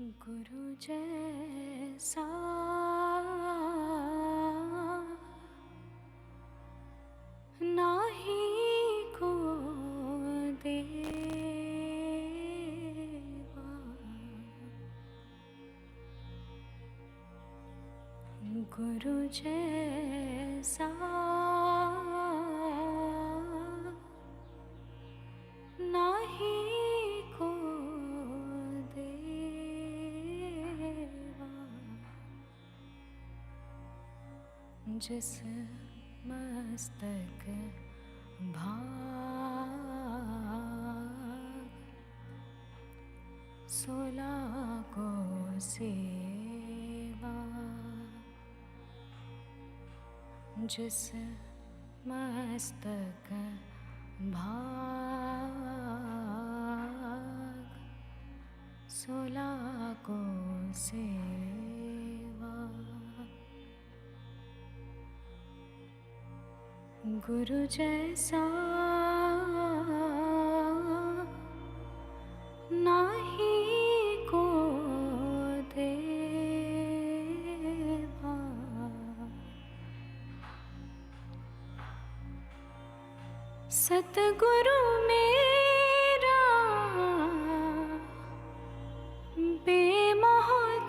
गुरु जैसा नाही को देवा, गुरु जैसा नाही को देवा, जिस मस्तक भाग 16 को सेवा, जिस मस्तक भाग 16 को सेवा, गुरु जैसा नाही को देवा, सतगुरु मेरा बेमोहताज,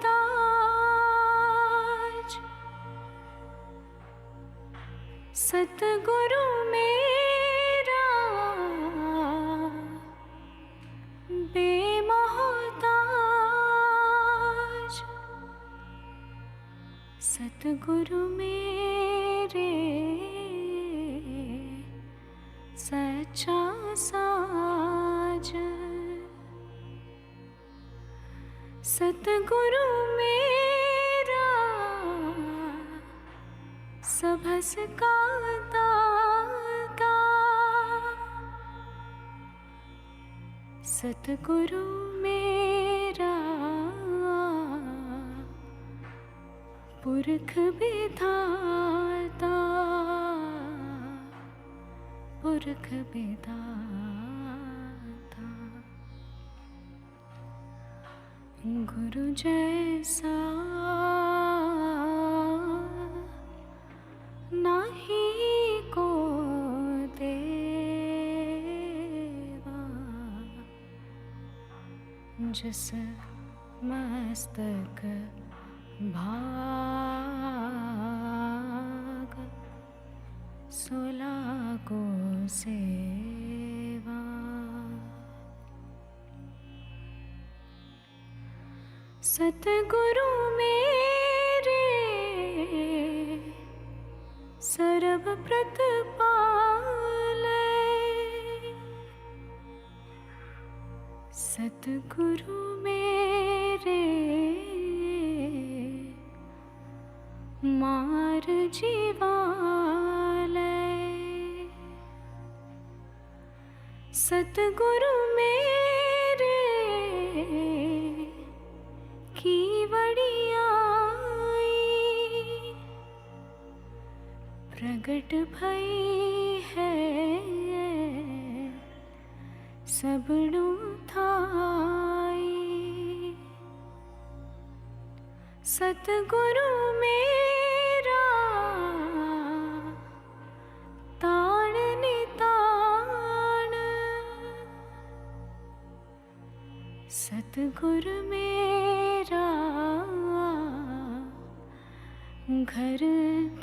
सतगुरु मेरा बेमोहताज, सतगुरु मेरे सच्चा साज, सतगुरु मेरा सभस का दाता, सतगुरु मेरा पुरख विधाता, पुरख विधाता, गुरु जैसा नाही को देवा, जिस मस्तक भाग 16 को सेवा, सतगुरु मेरे सर्व प्रतिपाले, सतगुरु मेरे मार जीवाले, सतगुरु मेरे की वड़ियाई, प्रगट भई है सबड़ू थाई, सतगुरु मेरा ताण निताण, सतगुरु मेरा घर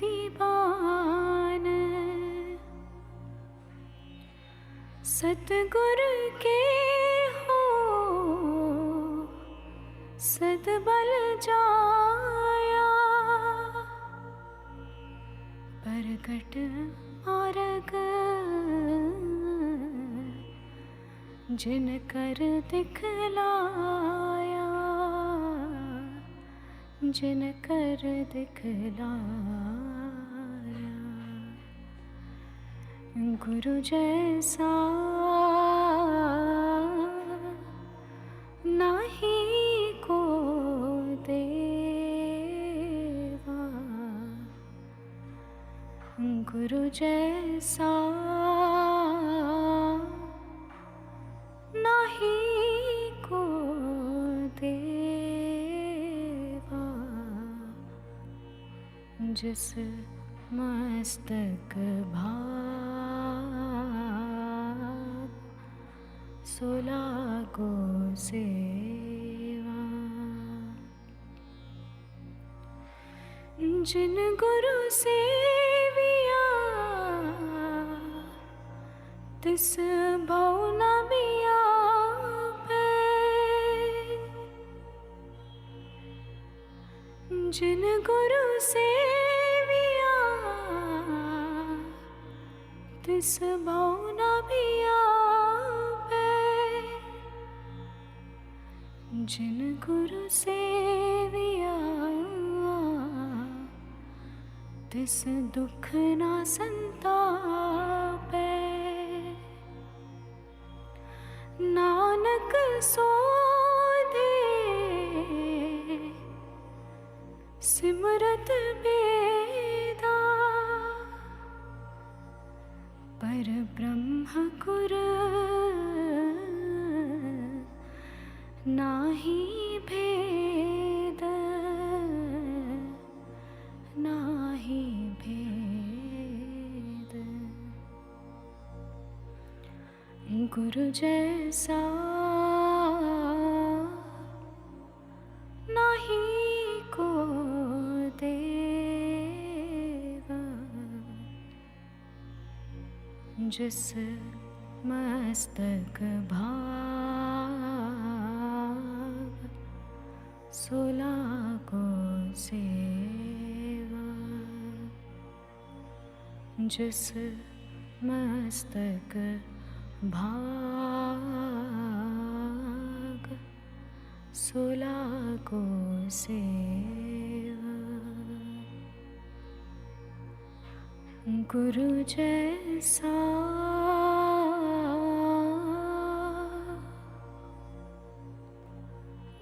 दीवान, सतगुरु के हो सदबल जाया, प्रगट मार्ग जिन कर दिखलाया, जिन कर दिखलाया, गुरु जैसा नाही को देवा, गुरु जैसा नाही को देवा। जिस मस्तक भाग सोला को सेवा। जिन गुरु सेविया तिस भव न बियापै। जिन गुरु सेविया तिस भव न बियापै। जिन गुरु सेविया तिस दुख ना संतापै। नानक सो दे सिमरत बेदा। पर ब्रह्म गुर नाही भेद, नाही भेद। गुरु जैसा नाही को देवा। जिस मस्तक भाग सोला को सेवा। जिस मस्तक भाग सोला को सेवा। गुरु जैसा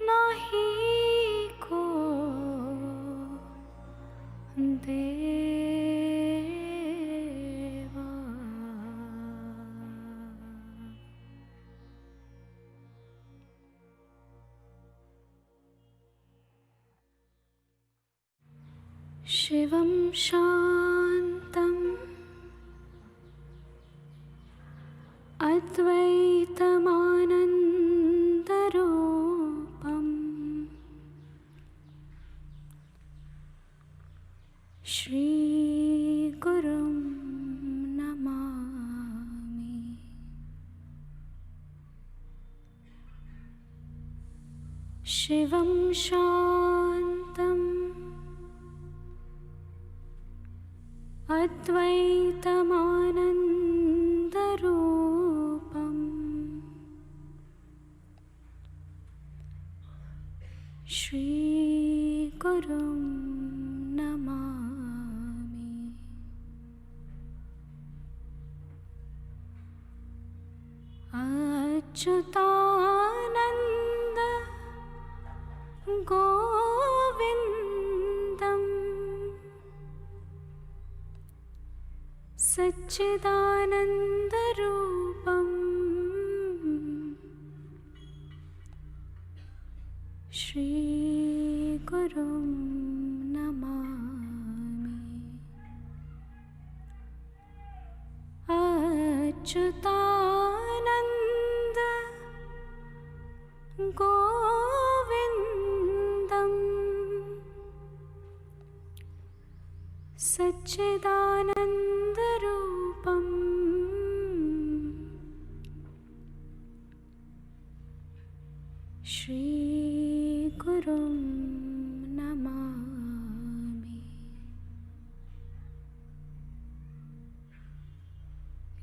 नाही को देवा। शिवं शान्तम् अद्वैतमानन्दरूपम् श्रीगुरुं नमामि। शिवं शान्तम् अद्वैतमानन्दरूपम् श्रीगुरुं नमामि। अच्युतानन्द गोविन्दम् सच्चिदानन्दरूपम् श्रीगुरुं नमामि। अच्युतानन्द गोविन्दम् सच्चिदानन्दरूपम् श्रीगुरुं नमामि।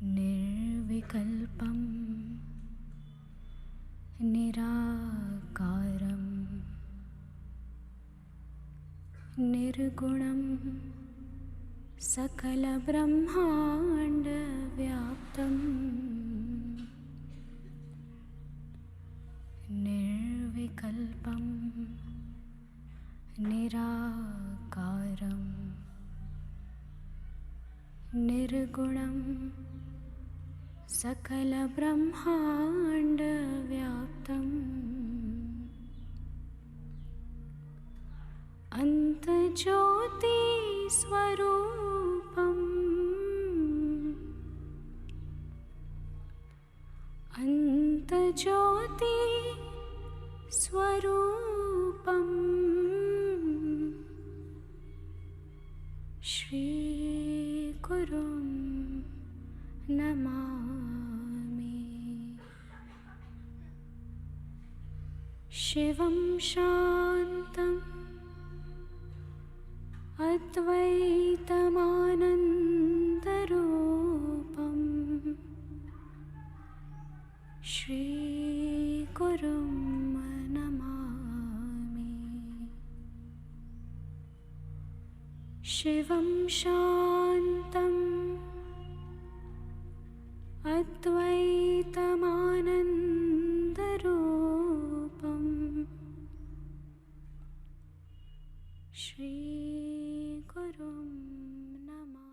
निर्विकल्पं निराकारं निर्गुणं सकलब्रह्माण्डव्याप्तम्। निर्विकल्पं निराकारं निर्गुणं सकलब्रह्माण्डव्याप्तम्। अन्तज्योति स्वरूपम् अन्तज्योति स्वरूपम् श्रीगुरुं नमामि। शिवं शान्तम् अद्वैतमानन्दरूपम् श्रीगुरुं नमामि। शिवं शान्तम् अद्वैतमानन्दरूपम् श्रीगुरुं नमः।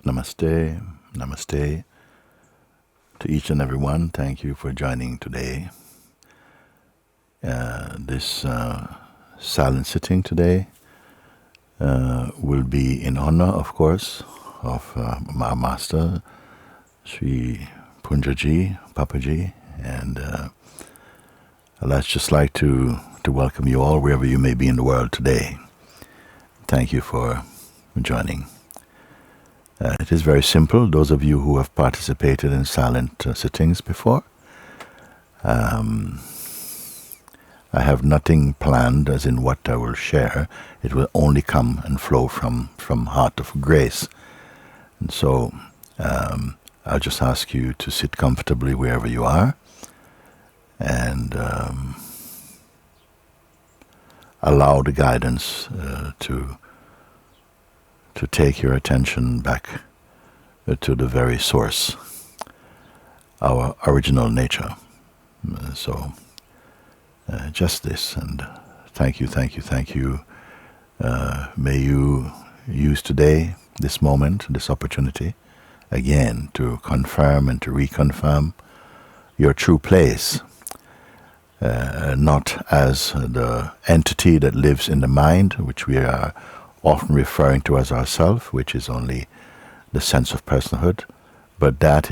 Namaste, namaste to each and every one. Thank you for joining today. This silent sitting today will be in honor, of course, of our Master, Sri Poonja, Papaji, and I'd just like to welcome you all wherever you may be in the world today. Thank you for joining. It is very simple. Those of you who have participated in silent sittings before, I have nothing planned as in what I will share. It will only come and flow from heart of grace. And so I'll just ask you to sit comfortably wherever you are and allow the guidance to take your attention back to the very source, our original nature. So just this, and thank you. May you use today, this moment, this opportunity, again to confirm and to reconfirm your true place, not as the entity that lives in the mind, which we are often referring to as ourself, which is only the sense of personhood, but that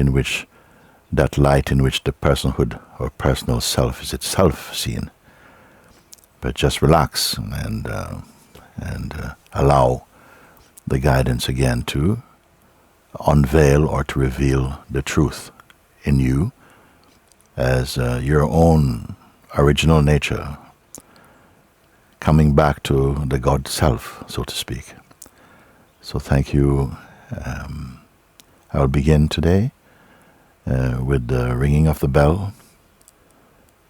light in which the personhood or personal self is itself seen. But just relax and allow the guidance again to unveil or to reveal the truth in you as your own original nature, coming back to the God self, so to speak. So thank you. I will begin today with the ringing of the bell,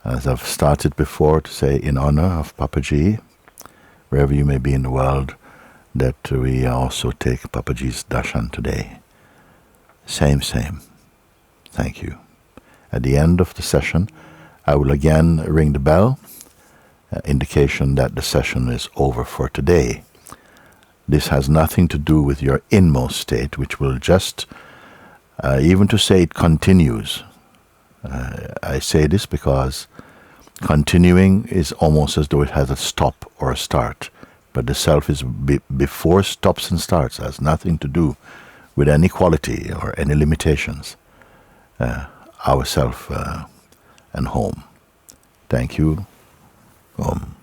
as I've started before, to say in honor of Papaji, wherever you may be in the world, that we also take Papaji's darshan today. Same. Thank you. At the end of the session, I will again ring the bell, indication that the session is over for today. This has nothing to do with your inmost state, which will just, even to say it continues. I say this because continuing is almost as though it has a stop or a start, but the self is before stops and starts, has nothing to do with any quality or any limitations. Our self and home. Thank you. Om.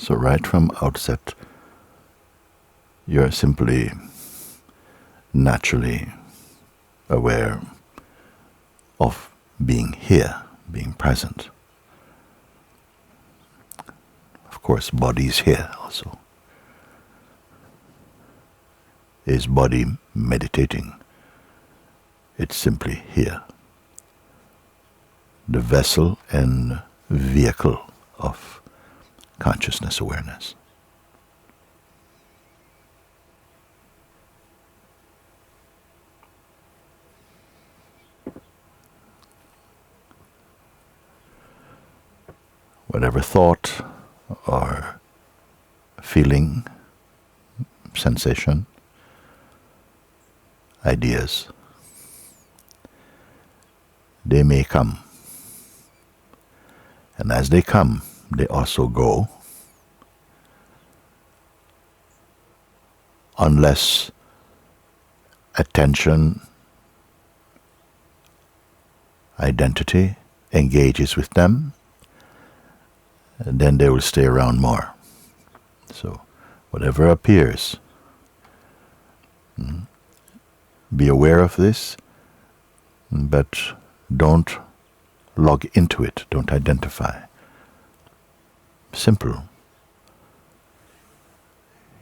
So right from outset, you're simply naturally aware of being here, being present. Of course, body is here also. Is body meditating? It's simply here. The vessel and vehicle of consciousness awareness. Whatever thought or feeling, sensation, ideas, they may come. And as they come, they also go, unless attention, identity engages with them, then they will stay around more. So whatever appears, be aware of this, but don't log into it, don't identify. Simple.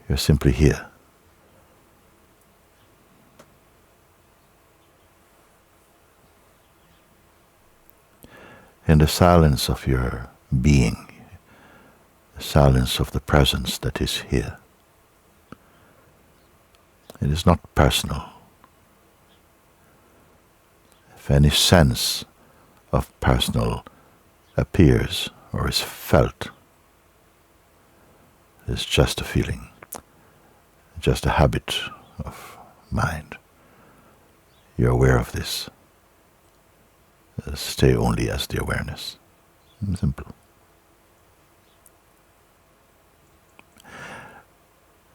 You're simply here. In the silence of your being, the silence of the presence that is here. It is not personal. If any sense of personal appears or is felt, it's just a feeling, just a habit of mind. You're aware of this. Stay only as the awareness. Simple.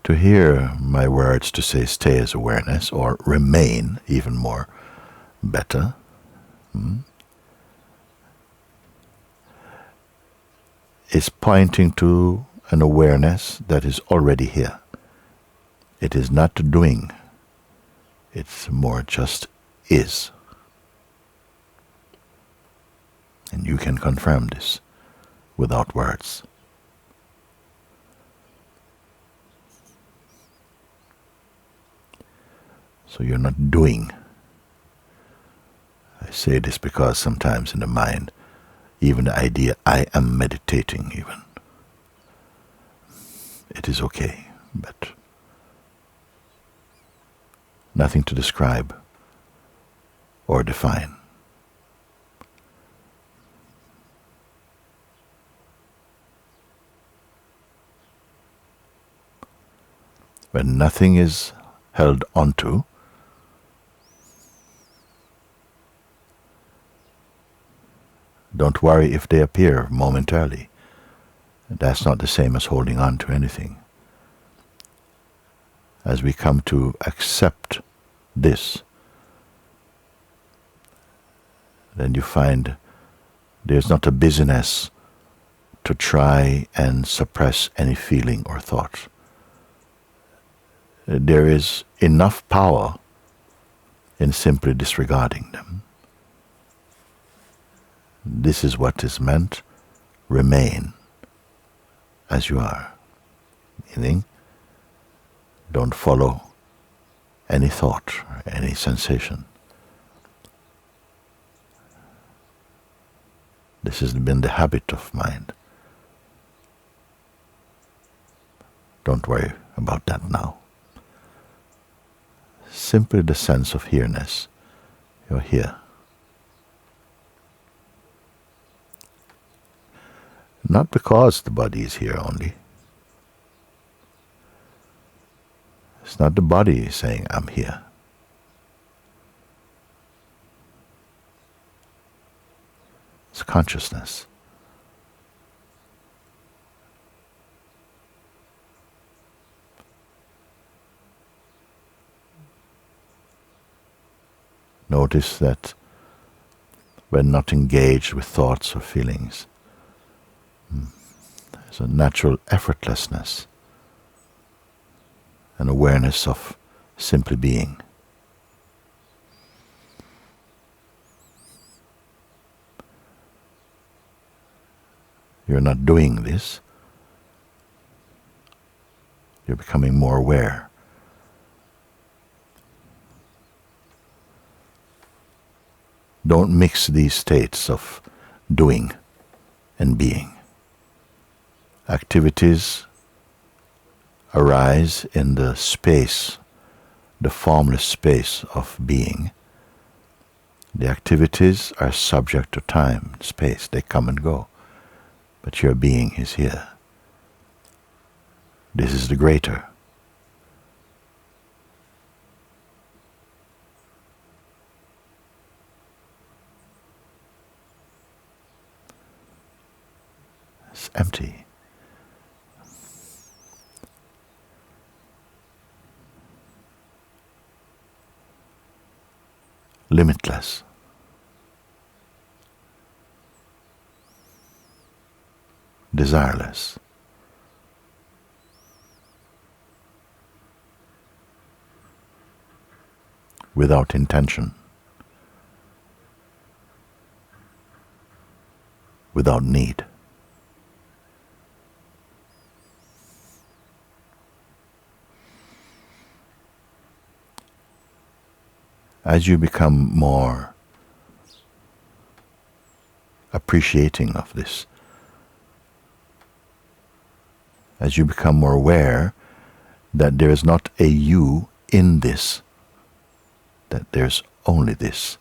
To hear my words to say stay as awareness or remain, even more better, is pointing to an awareness that is already here. It is not doing, it's more just is. And you can confirm this without words. So you're not doing. I say this because sometimes in the mind, even the idea I am meditating even, it is okay, but nothing to describe or define. When nothing is held onto, don't worry if they appear momentarily. That's not the same as holding on to anything. As we come to accept this, then you find there's not a busyness to try and suppress any feeling or thought. There is enough power in simply disregarding them. This is what is meant. Remain as you are. Meaning, don't follow any thought or any sensation. This has been the habit of mind. Don't worry about that now. Simply the sense of here-ness. You're here. Not because the body is here only. It's not the body saying, I'm here. It's consciousness. Notice that when not engaged with thoughts or feelings, There's a natural effortlessness, an awareness of simply being. You're not doing this. You're becoming more aware. Don't mix these states of doing and being. Activities arise in the space, the formless space of being. The activities are subject to time, space. They come and go. But your being is here. This is the greater. It's empty. Limitless. Desireless. Without intention. Without need. As you become more appreciating of this, as you become more aware that there is not a you in this, that there's only this.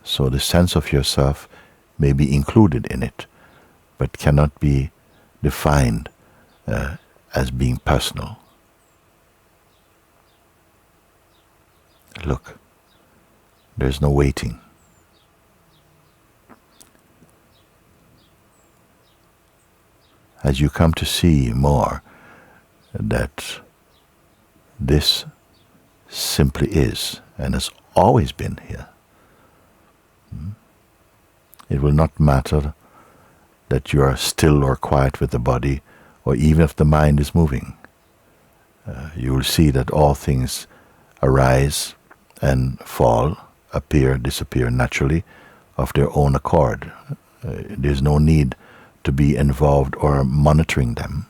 So the sense of yourself may be included in it, but cannot be defined as being personal. Look, there's no waiting. As you come to see more that this simply is and has always been here, it will not matter that you are still or quiet with the body, or even if the mind is moving. You will see that all things arise and fall, appear, disappear naturally of their own accord. There's no need to be involved or monitoring them.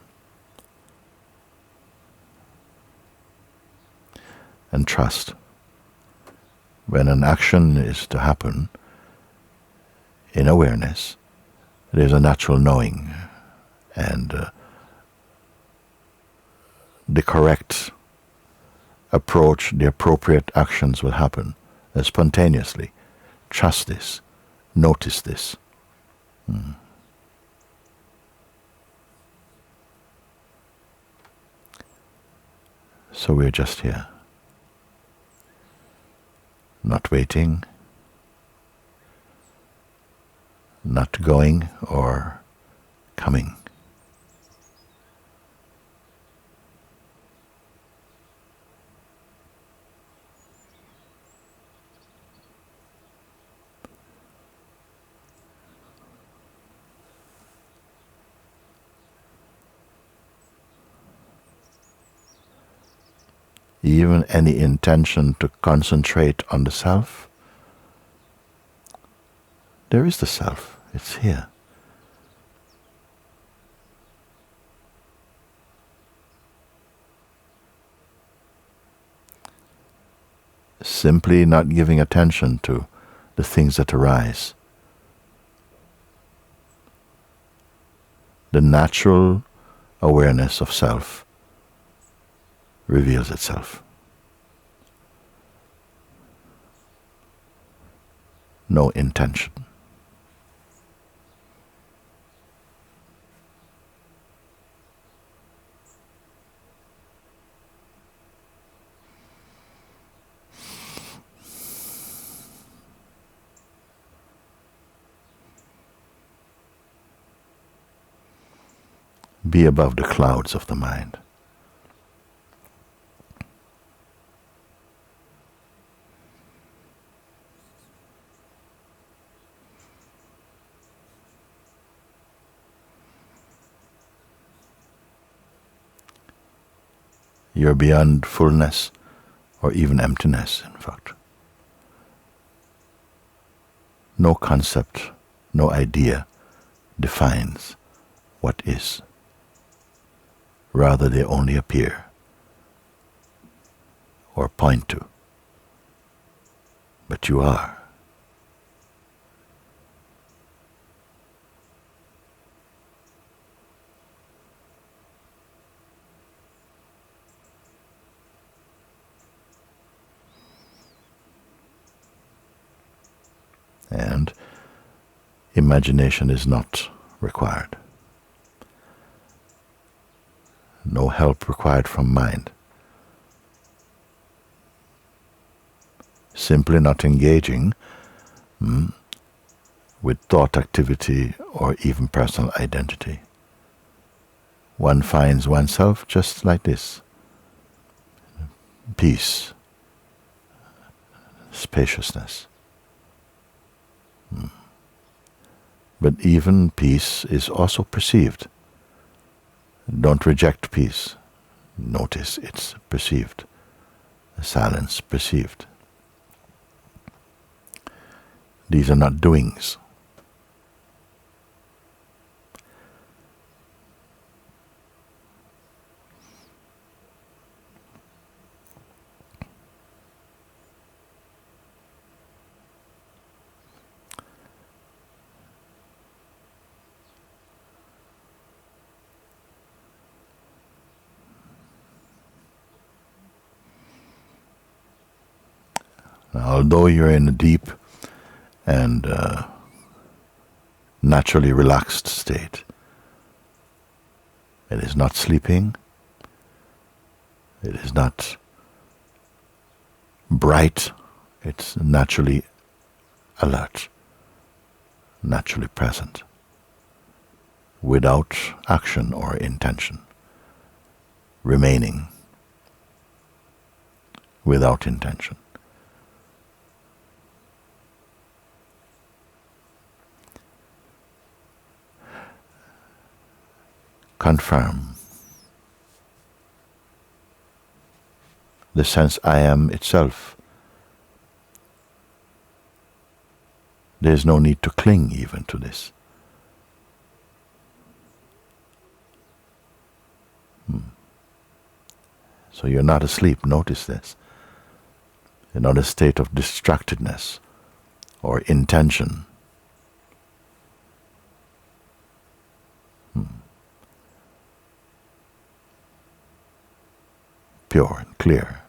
And trust. When an action is to happen in awareness, there's a natural knowing, and the correct approach, the appropriate actions will happen spontaneously. Trust this. Notice this. So we're just here. Not waiting, not going or coming. Even any intention to concentrate on the self, there is the self, it's here. Simply not giving attention to the things that arise. The natural awareness of self reveals itself. No intention. Be above the clouds of the mind. You're beyond fullness or even emptiness, in fact. No concept, no idea defines what is. Rather, they only appear or point to. But you are. And imagination is not required. No help required from mind. Simply not engaging with thought activity or even personal identity. One finds oneself just like this. Peace, spaciousness. But even peace is also perceived. Don't reject peace. Notice it's perceived. Silence perceived. These are not doings. Although you're in a deep and naturally relaxed state, it is not sleeping, it is not bright, it's naturally alert, naturally present, without action or intention, remaining without intention. Confirm the sense I am itself. There is no need to cling even to this. So you're not asleep, notice this. You're not in a state of distractedness or intention. Pure and clear.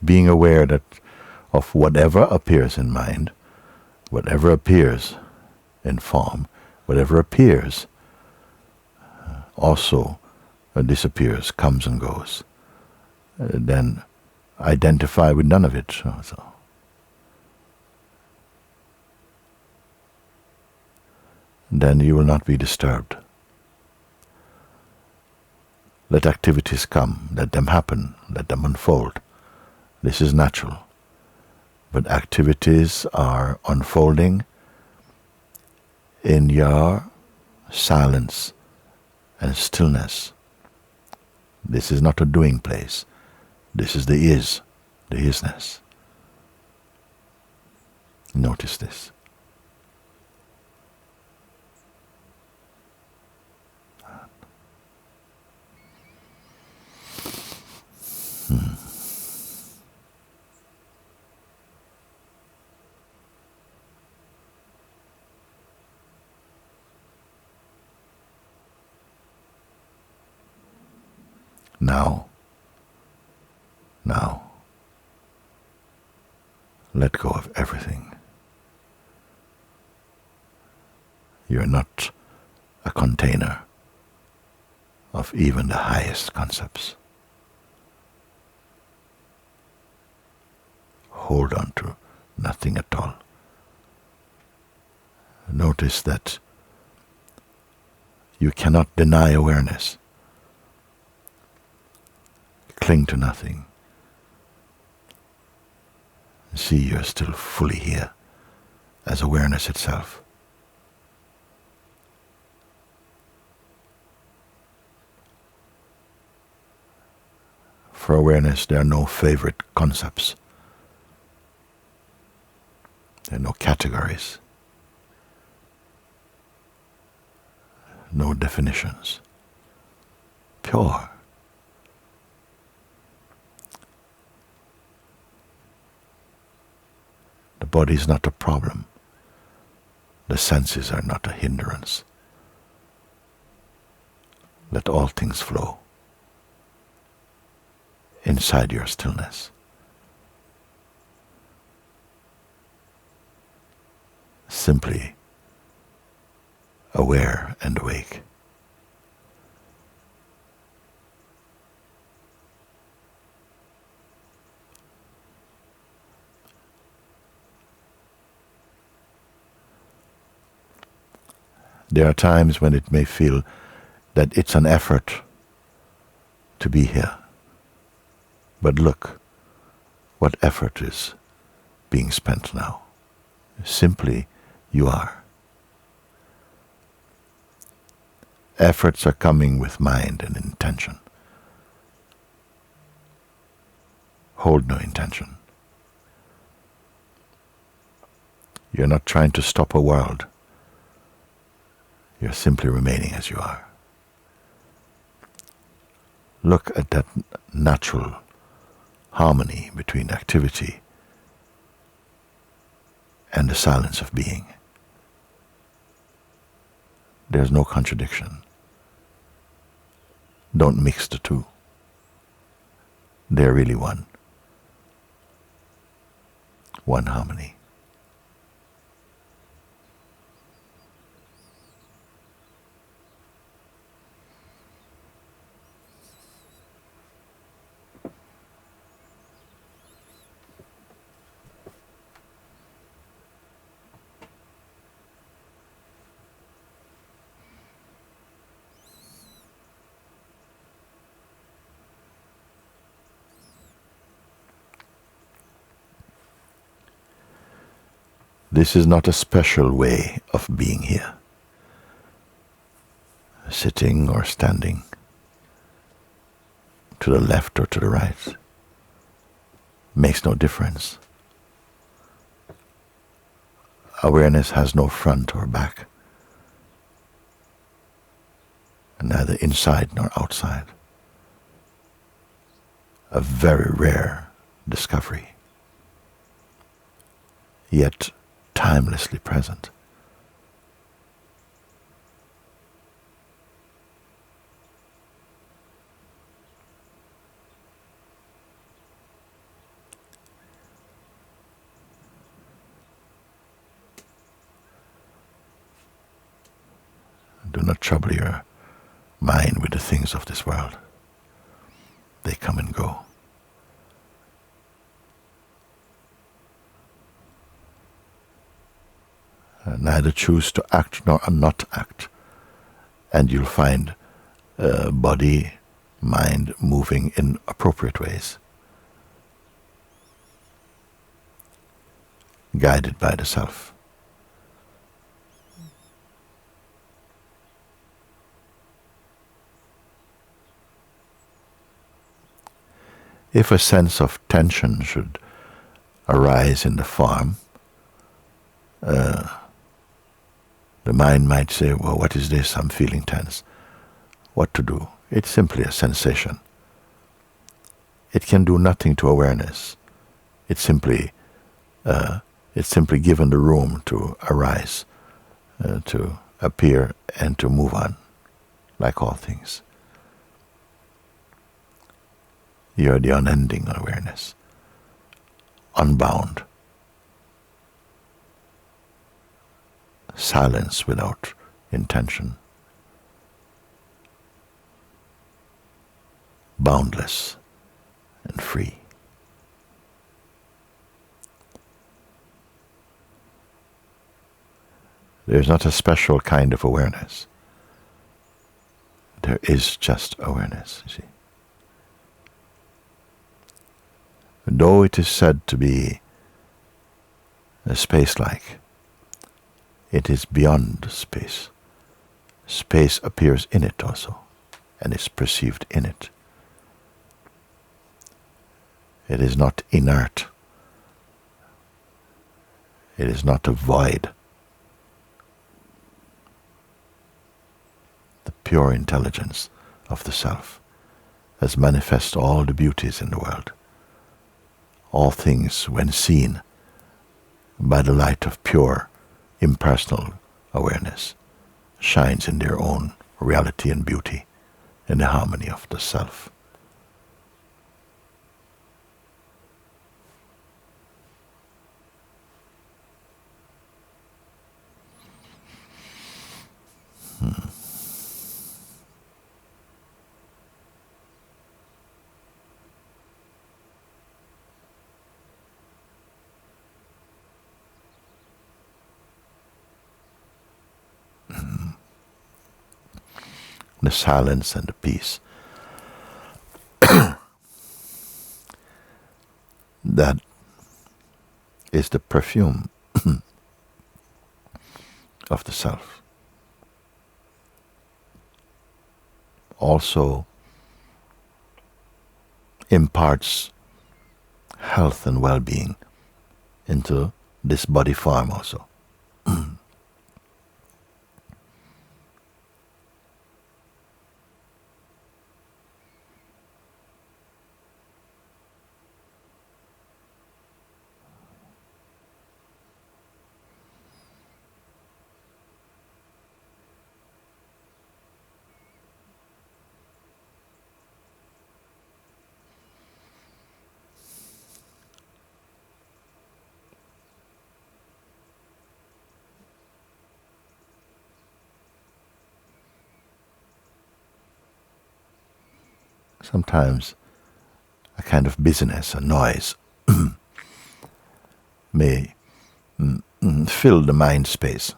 Being aware that of whatever appears in mind, whatever appears in form, whatever appears also disappears, comes and goes. Then identify with none of it. So. Then you will not be disturbed. Let activities come, let them happen, let them unfold. This is natural. But activities are unfolding in your silence and stillness. This is not a doing place. This is the isness. Notice this. Now, let go of everything. You're not a container of even the highest concepts. Hold on to nothing at all. Notice that you cannot deny awareness. cling to nothing. See, you're still fully here as awareness itself. For awareness, there are no favorite concepts. There are no categories, no definitions. Pure. The body is not a problem. The senses are not a hindrance. Let all things flow inside your stillness. Simply aware and awake. There are times when it may feel that it's an effort to be here. But look, what effort is being spent now? Simply, you are. Efforts are coming with mind and intention. Hold no intention. You're not trying to stop a world. You're simply remaining as you are. Look at that natural harmony between activity and the silence of being. There's no contradiction. Don't mix the two. They're really one. One harmony. This is not a special way of being here. Sitting or standing, to the left or to the right, makes no difference. Awareness has no front or back, neither inside nor outside. A very rare discovery, yet timelessly present. Do not trouble your mind with the things of this world. They come and go. Neither choose to act nor not act, and you'll find body, mind moving in appropriate ways, guided by the self. If a sense of tension should arise in the form, the mind might say, well, what is this? I'm feeling tense. What to do? It's simply a sensation. It can do nothing to awareness. It's simply given the room to arise, to appear and to move on, like all things. You're the unending awareness, unbound. Silence without intention, boundless and free. There's not a special kind of awareness. There is just awareness, you see. Though it is said to be space-like, it is beyond space. Space appears in it also, and is perceived in it. It is not inert. It is not a void. The pure intelligence of the self has manifest all the beauties in the world. All things, when seen by the light of pure, impersonal awareness, shines in their own reality and beauty, in the harmony of the self. The silence and the peace that is the perfume of the self. Also imparts health and well-being into this body form also. Sometimes a kind of busyness, a noise, may fill the mind space,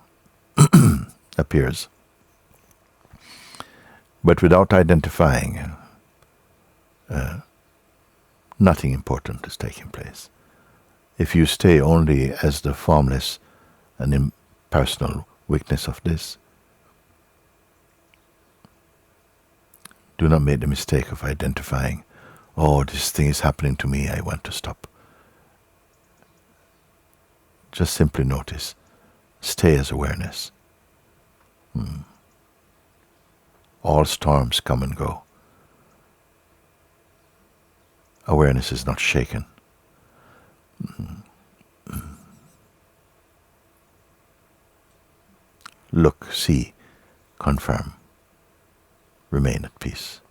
appears. But without identifying, nothing important is taking place. If you stay only as the formless and impersonal witness of this, do not make the mistake of identifying, oh, this thing is happening to me, I want to stop. Just simply notice, stay as awareness. All storms come and go. Awareness is not shaken. Look, see, confirm. Remain at peace.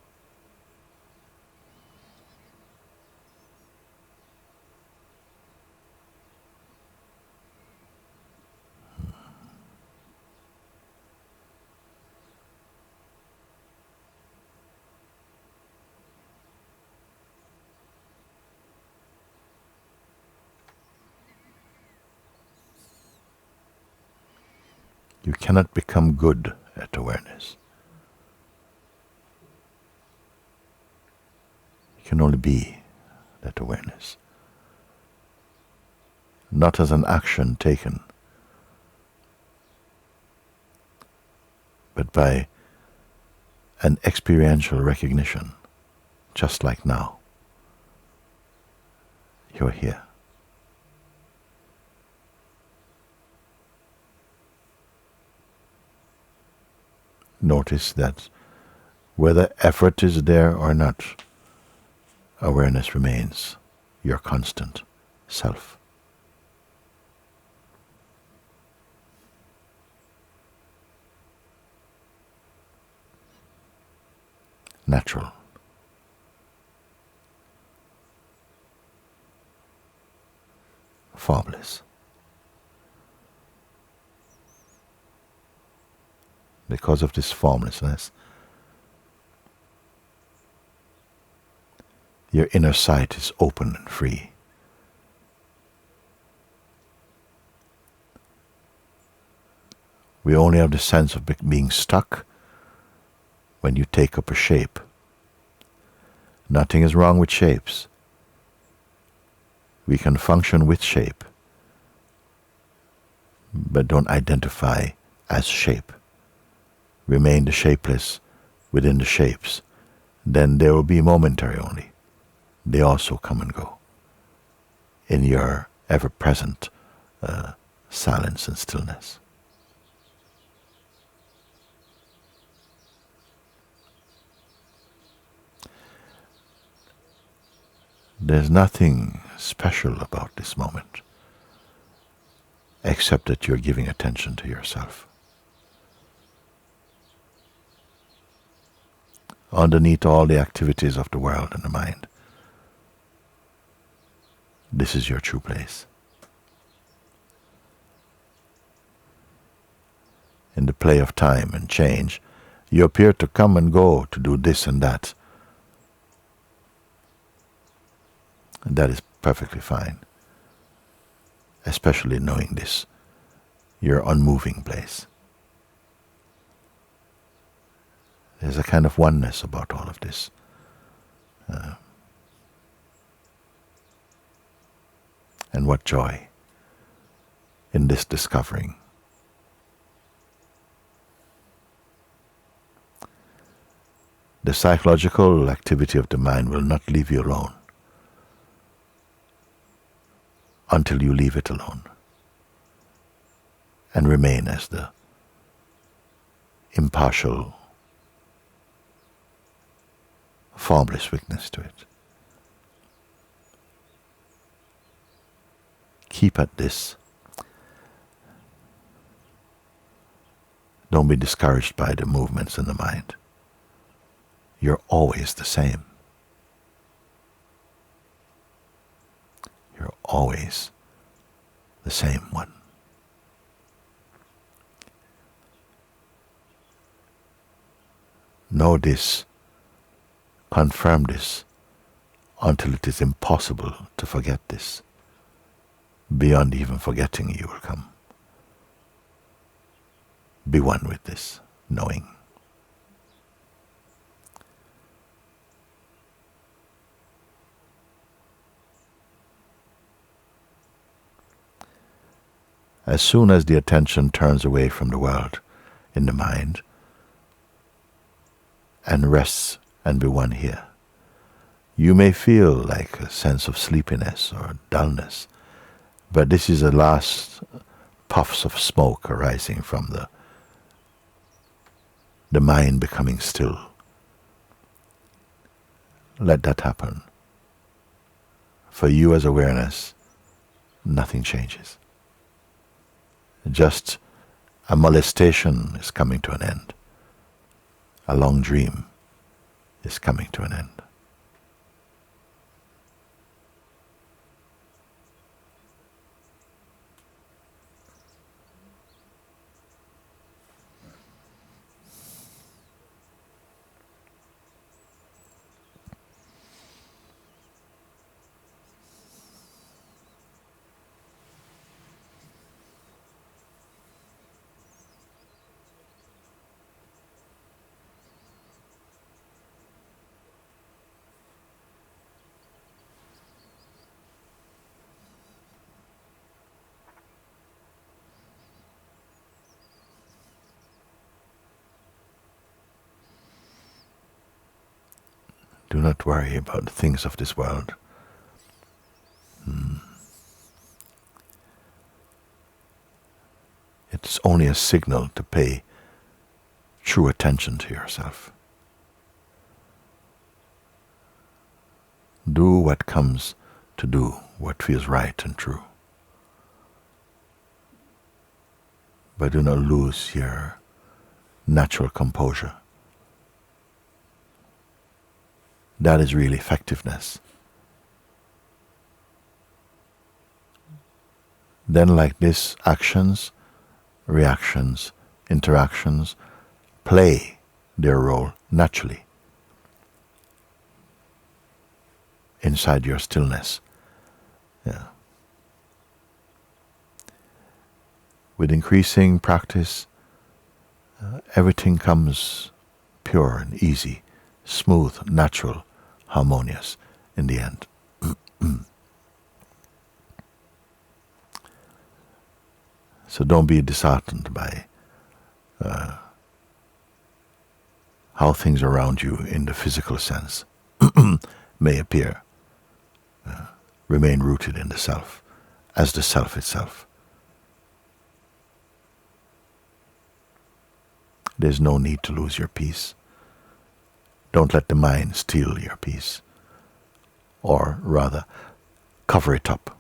You cannot become good at awareness. You can only be that awareness. Not as an action taken, but by an experiential recognition, just like now. You're here. Notice that whether effort is there or not, awareness remains your constant self. Natural. Formless. Because of this formlessness, your inner sight is open and free. We only have the sense of being stuck when you take up a shape. Nothing is wrong with shapes. We can function with shape, but don't identify as shape. Remain the shapeless within the shapes. Then they will be momentary only. They also come and go in your ever-present silence and stillness. There's nothing special about this moment, except that you're giving attention to yourself. Underneath all the activities of the world and the mind, this is your true place. In the play of time and change, you appear to come and go, to do this and that. And that is perfectly fine, especially knowing this, your unmoving place. There's a kind of oneness about all of this. And what joy in this discovering. The psychological activity of the mind will not leave you alone until you leave it alone and remain as the impartial, formless witness to it. Keep at this. Don't be discouraged by the movements in the mind. You're always the same. You're always the same one. Know this, confirm this, until it is impossible to forget this. Beyond even forgetting, you will come. Be one with this, knowing. As soon as the attention turns away from the world in the mind and rests and be one here, you may feel like a sense of sleepiness or dullness, but this is the last puffs of smoke arising from the mind becoming still. Let that happen. For you as awareness, nothing changes. Just a molestation is coming to an end. A long dream is coming to an end. Do not worry about the things of this world. It's only a signal to pay true attention to yourself. Do what comes to do, what feels right and true. But do not lose your natural composure. That is real effectiveness. Then like this, actions, reactions, interactions play their role naturally inside your stillness. Yeah. With increasing practice, everything comes pure and easy, smooth, natural, harmonious in the end. So don't be disheartened by how things around you in the physical sense may appear. Remain rooted in the self, as the self itself. There's no need to lose your peace. Don't let the mind steal your peace, or rather, cover it up.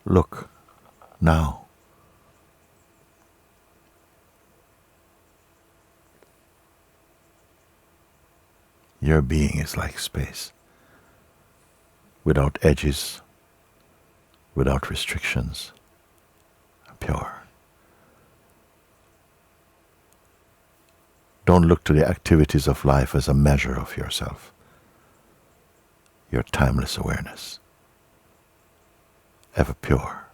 Look now. Your being is like space, without edges, without restrictions, pure. Don't look to the activities of life as a measure of yourself, your timeless awareness, ever pure.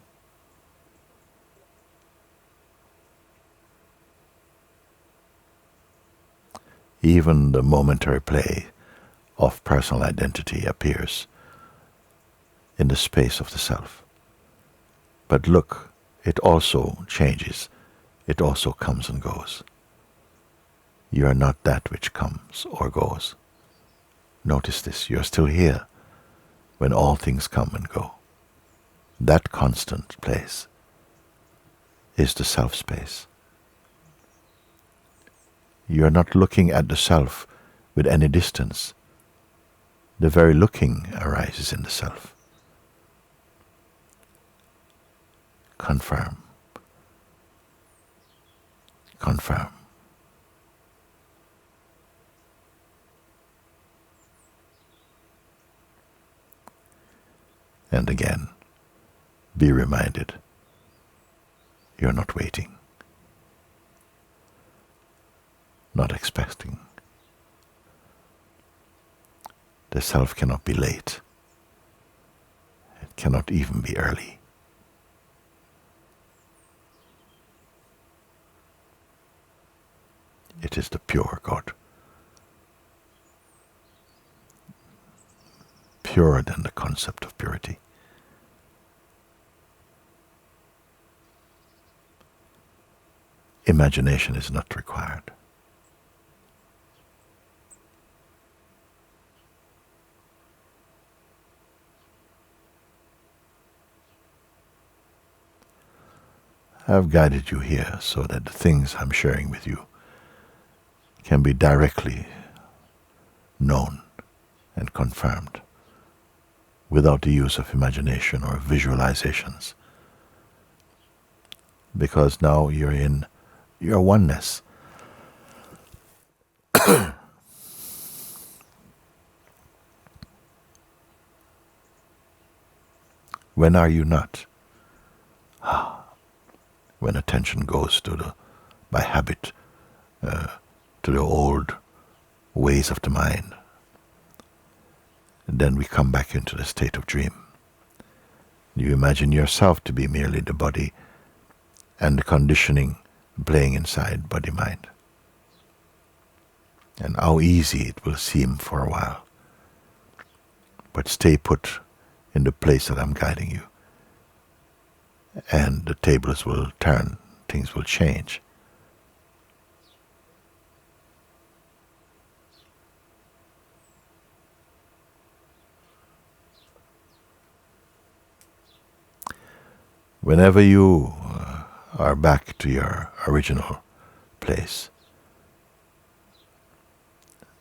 Even the momentary play of personal identity appears in the space of the self. But look, it also changes. It also comes and goes. You are not that which comes or goes. Notice this, you are still here when all things come and go. That constant place is the self-space. You are not looking at the self with any distance. The very looking arises in the self. Confirm. Confirm. And again, be reminded, you're not waiting, not expecting. The self cannot be late. It cannot even be early. It is the pure God. Purer than the concept of purity. Imagination is not required. I have guided you here so that the things I'm sharing with you can be directly known and confirmed without the use of imagination or visualizations. Because now you're in your oneness. When are you not? When attention goes by habit, to the old ways of the mind. And then we come back into the state of dream. You imagine yourself to be merely the body and the conditioning playing inside body-mind. And how easy it will seem for a while. But stay put in the place that I'm guiding you. And the tables will turn, things will change. Whenever you are back to your original place,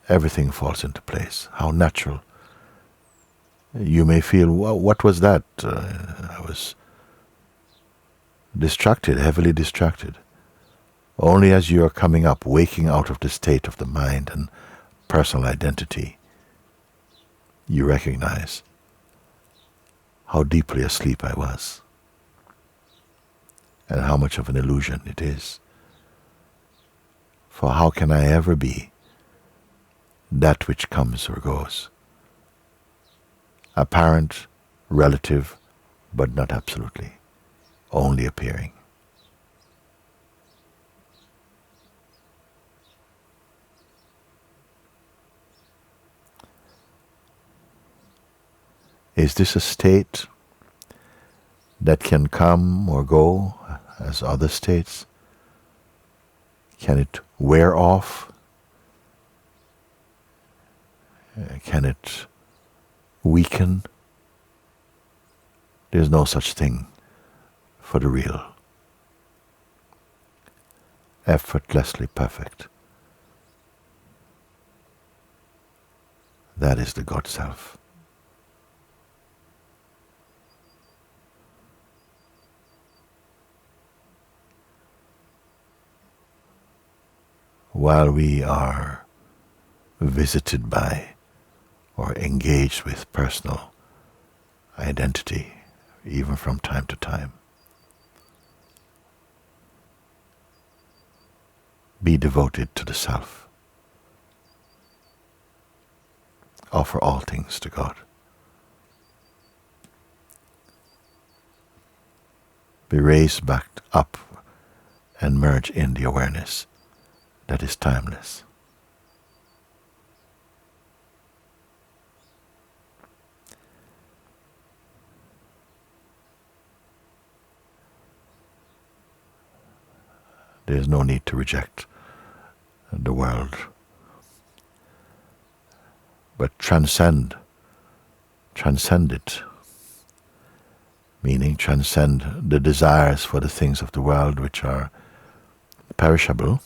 everything falls into place. How natural. You may feel, what was that? I was distracted, heavily distracted. Only as you are coming up, waking out of the state of the mind and personal identity, you recognize how deeply asleep I was and how much of an illusion it is. For how can I ever be that which comes or goes? Apparent, relative, but not absolutely, only appearing. Is this a state that can come or go as other states? Can it wear off? Can it weaken? There's no such thing for the real. Effortlessly perfect. That is the God Self. While we are visited by or engaged with personal identity, even from time to time, be devoted to the Self. Offer all things to God. Be raised back up and merge in the awareness that is timeless. There is no need to reject the world, but transcend it, meaning transcend the desires for the things of the world which are perishable.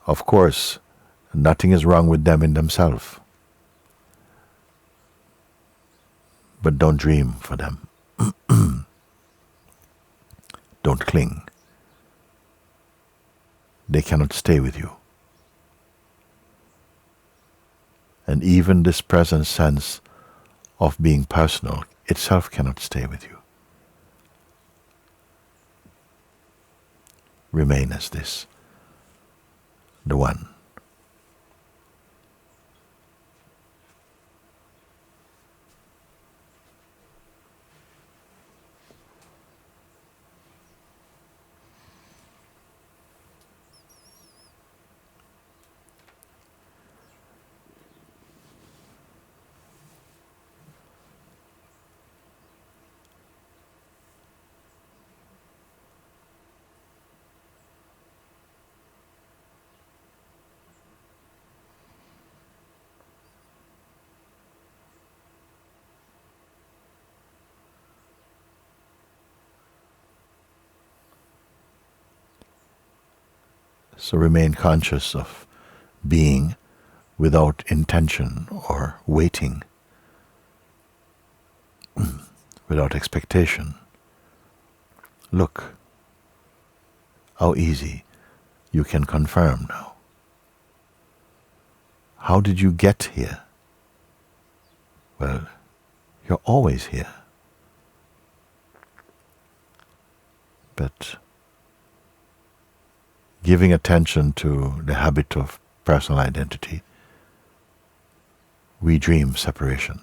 Of course, nothing is wrong with them in themselves, but don't dream for them. Don't cling. They cannot stay with you. And even this present sense of being personal itself cannot stay with you. Remain as this, the One. So remain conscious of being without intention or waiting, without expectation. Look how easy you can confirm now. How did you get here? Well, you're always here. But giving attention to the habit of personal identity, we dream separation.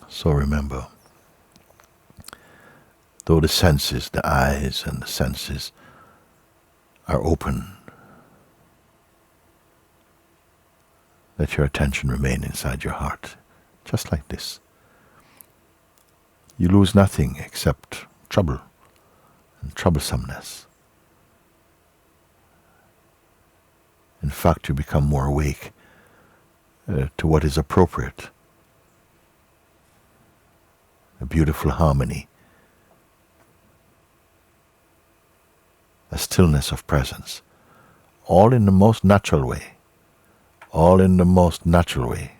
So remember, though the senses, the eyes and the senses are open, let your attention remain inside your heart, just like this. You lose nothing except trouble and troublesomeness. In fact, you become more awake to what is appropriate, a beautiful harmony, a stillness of presence, all in the most natural way, all in the most natural way.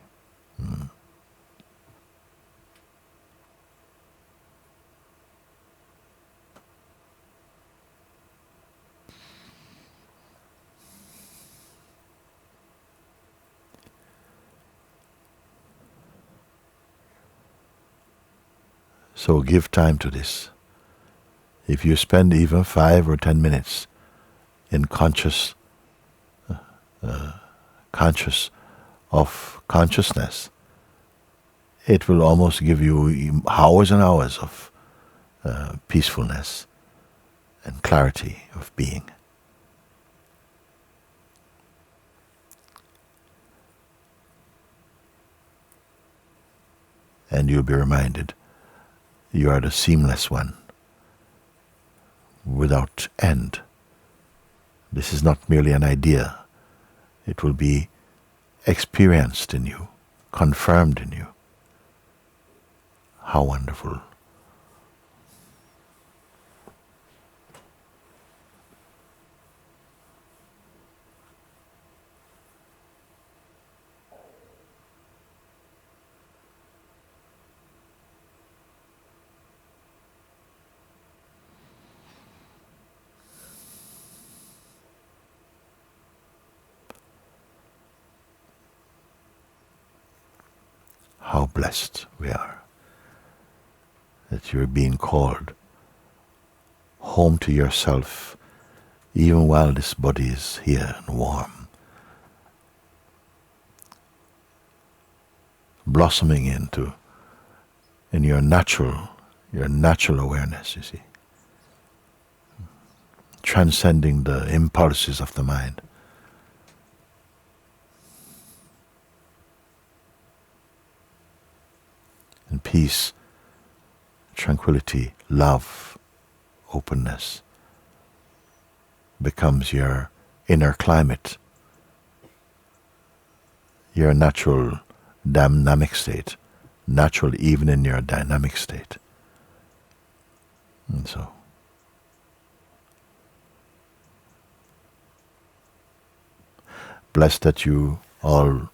So give time to this. If you spend even 5 or 10 minutes in conscious of consciousness, it will almost give you hours and hours of peacefulness and clarity of being. And you'll be reminded you are the seamless one, without end. This is not merely an idea. It will be experienced in you, confirmed in you. How wonderful. How blessed we are that you're being called home to yourself even while this body is here and warm, blossoming in your natural awareness, you see, transcending the impulses of the mind. And peace, tranquility, love, openness becomes your inner climate, your natural dynamic state, natural even in your dynamic state. And so, blessed that you all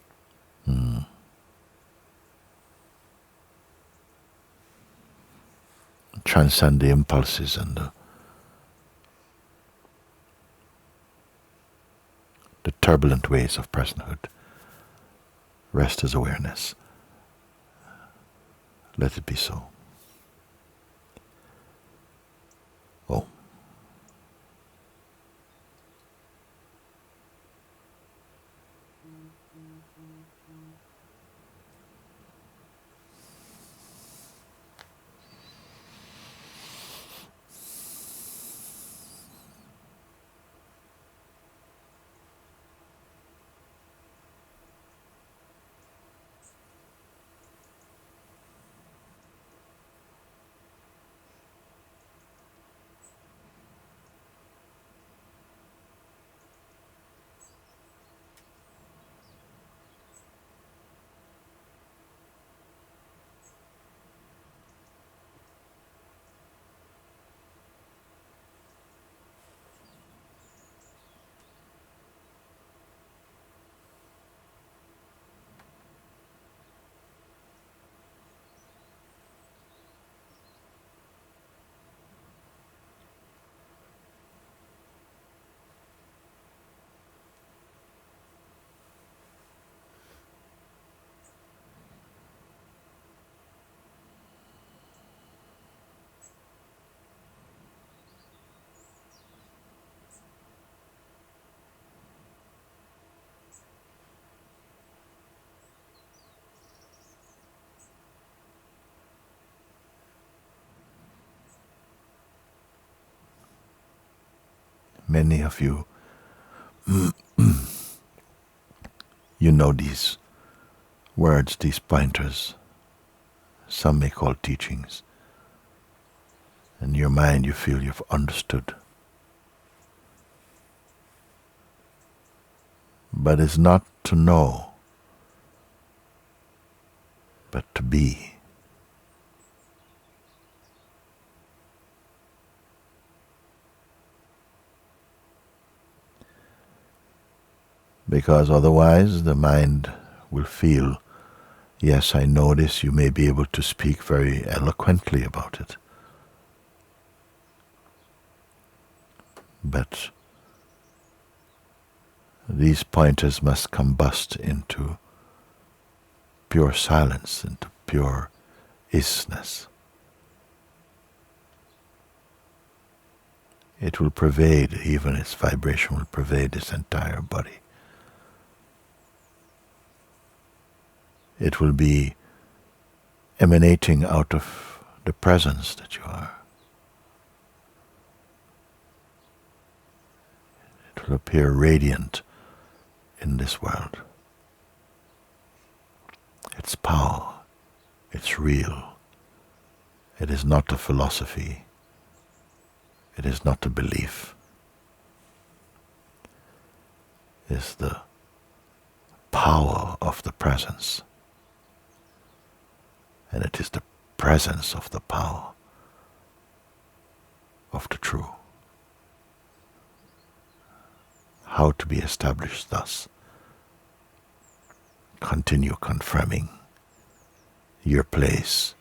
transcend the impulses and the turbulent ways of personhood. Rest is awareness. Let it be so. Oh. many of you, you know these words, these pointers, some may call teachings. In your mind you feel you've understood. But it's not to know, but to be. Because otherwise the mind will feel, yes, I know this, you may be able to speak very eloquently about it. But these pointers must combust into pure silence, into pure isness. It will pervade, even its vibration will pervade its entire body. It will be emanating out of the presence that you are. It will appear radiant in this world. Its power, it's real. It is not a philosophy. It is not a belief. It is the power of the presence. And it is the presence of the power of the true. How to be established thus? Continue confirming your place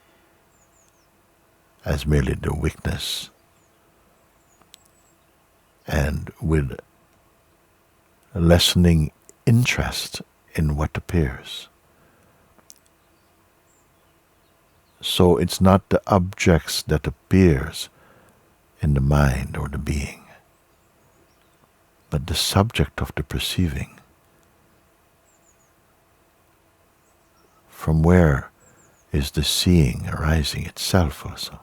as merely the witness, and with a lessening interest in what appears. So it's not the objects that appears in the mind or the being, but the subject of the perceiving. From where is the seeing arising itself also?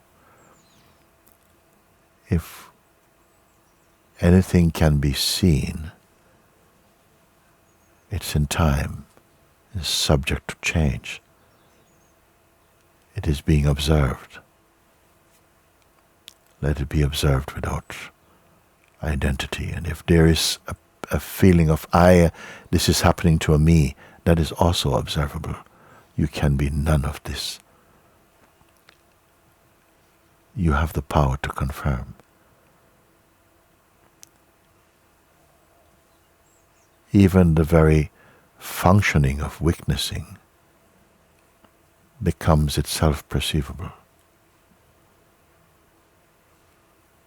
If anything can be seen, it's in time, it's subject to change. It is being observed. Let it be observed without identity. And if there is a feeling of this is happening to a me, that is also observable. You can be none of this. You have the power to confirm. Even the very functioning of witnessing becomes itself perceivable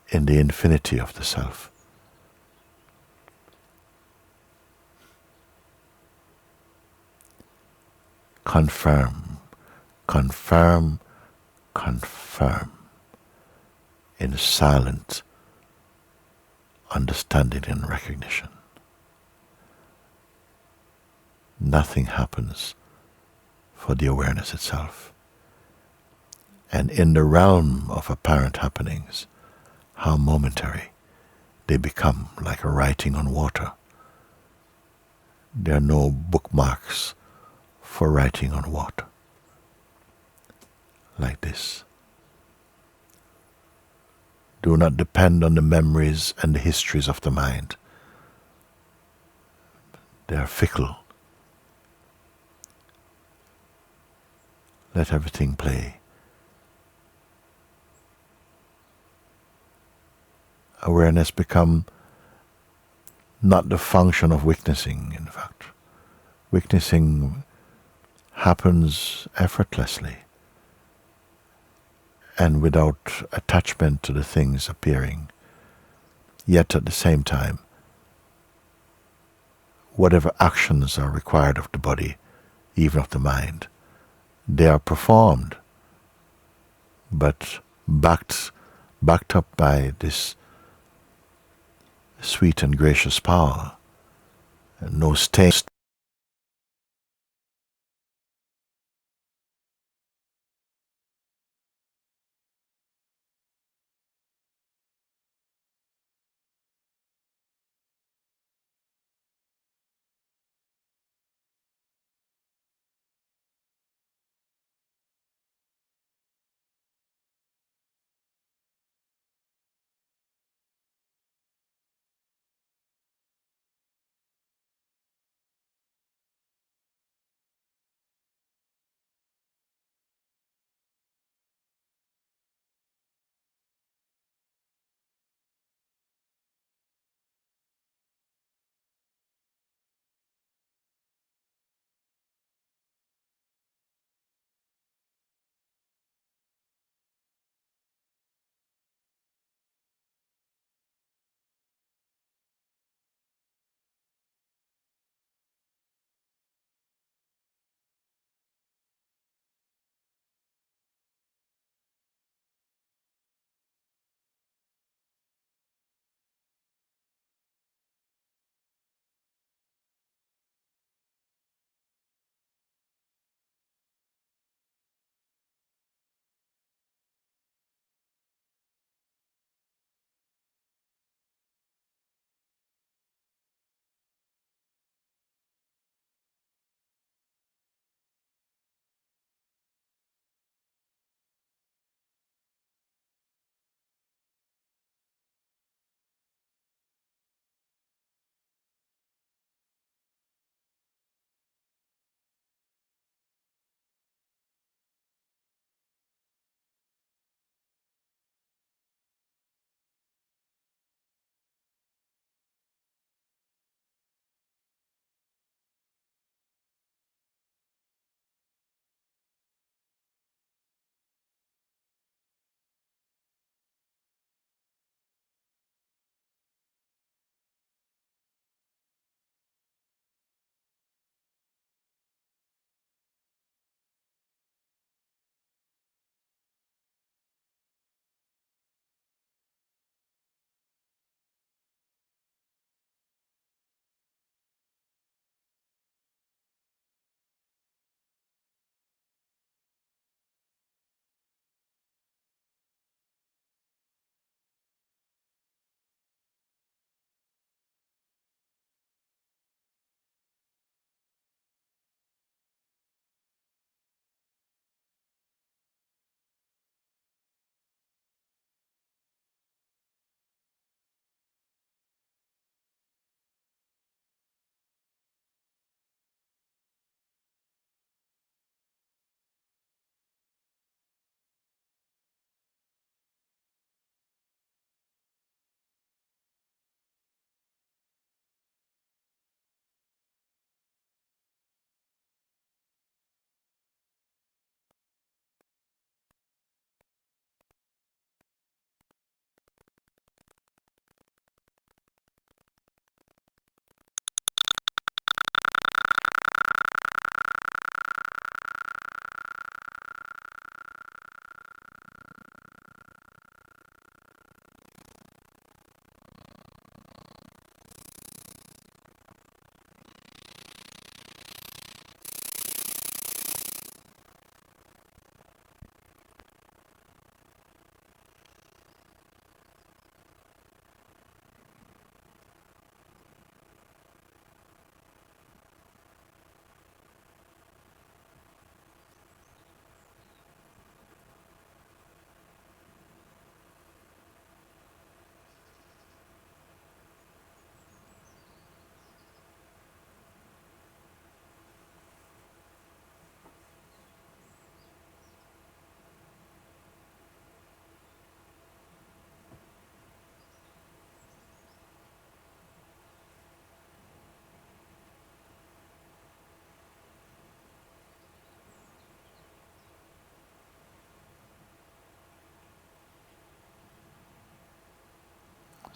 in the infinity of the self. Confirm, confirm, confirm in silent understanding and recognition. Nothing happens for the awareness itself. And in the realm of apparent happenings, how momentary they become, like a writing on water. There are no bookmarks for writing on water. Like this. Do not depend on the memories and the histories of the mind. They are fickle. Let everything play. Awareness become not the function of witnessing, in fact. Witnessing happens effortlessly and without attachment to the things appearing. Yet at the same time, whatever actions are required of the body, even of the mind, they are performed, but backed up by this sweet and gracious power. No stain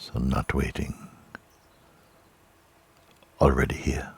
So not waiting, already here.